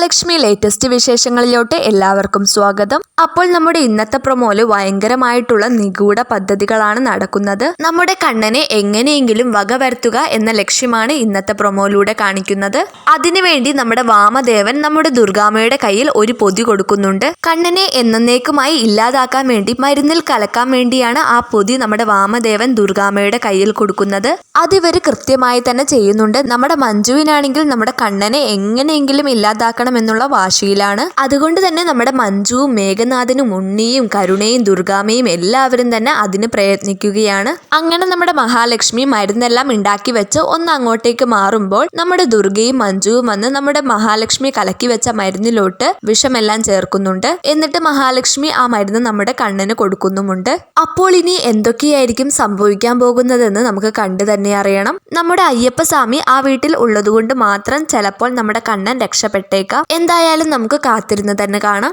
Mahalakshmi latest വിശേഷങ്ങളിലോട്ട് എല്ലാവർക്കും സ്വാഗതം. അപ്പോൾ നമ്മുടെ ഇന്നത്തെ പ്രൊമോയില് ഭയങ്കരമായിട്ടുള്ള നിഗൂഢ പദ്ധതികളാണ് നടക്കുന്നത്. നമ്മുടെ കണ്ണനെ എങ്ങനെയെങ്കിലും വകവരുത്തുക എന്ന ലക്ഷ്യമാണ് ഇന്നത്തെ പ്രൊമോയിലൂടെ കാണിക്കുന്നത്. അതിനുവേണ്ടി നമ്മുടെ വാമദേവൻ നമ്മുടെ ദുർഗാമ്മയുടെ കയ്യിൽ ഒരു പൊതി കൊടുക്കുന്നുണ്ട്. കണ്ണനെ എന്നേക്കുമായി ഇല്ലാതാക്കാൻ വേണ്ടി മരുന്നിൽ കലക്കാൻ വേണ്ടിയാണ് ആ പൊതി നമ്മുടെ വാമദേവൻ ദുർഗാമ്മയുടെ കയ്യിൽ കൊടുക്കുന്നത്. അതിവര് കൃത്യമായി തന്നെ ചെയ്യുന്നുണ്ട്. നമ്മുടെ മഞ്ജുവിനാണെങ്കിൽ നമ്മുടെ കണ്ണനെ എങ്ങനെയെങ്കിലും ഇല്ലാതാക്കണമെന്നുള്ള വാശിയിലാണ്. അതുകൊണ്ട് തന്നെ നമ്മുടെ മഞ്ജുവും മേഘനാഥനും ഉണ്ണിയും കരുണയും ദുർഗാമ്മയും എല്ലാവരും തന്നെ അതിന് പ്രയത്നിക്കുകയാണ്. അങ്ങനെ നമ്മുടെ മഹാലക്ഷ്മി മരുന്നെല്ലാം ഉണ്ടാക്കി വെച്ച് ഒന്ന് അങ്ങോട്ടേക്ക് മാറുമ്പോൾ നമ്മുടെ ദുർഗയും മഞ്ജുവും വന്ന് നമ്മുടെ മഹാലക്ഷ്മി കലക്കി വെച്ച മരുന്നിലോട്ട് വിഷമെല്ലാം ചേർക്കുന്നുണ്ട്. എന്നിട്ട് മഹാലക്ഷ്മി ആ മരുന്ന് നമ്മുടെ കണ്ണന് കൊടുക്കുന്നുമുണ്ട്. അപ്പോൾ ഇനി എന്തൊക്കെയായിരിക്കും സംഭവിക്കാൻ പോകുന്നതെന്ന് നമുക്ക് കണ്ടു തന്നെ അറിയണം. നമ്മുടെ അയ്യപ്പസ്വാമി ആ വീട്ടിൽ ഉള്ളതുകൊണ്ട് മാത്രം ചിലപ്പോൾ നമ്മുടെ കണ്ണൻ രക്ഷപ്പെട്ടേക്കാം. എന്തായാലും നമുക്ക് കാത്തിരുന്ന് തന്നെ കാണാം.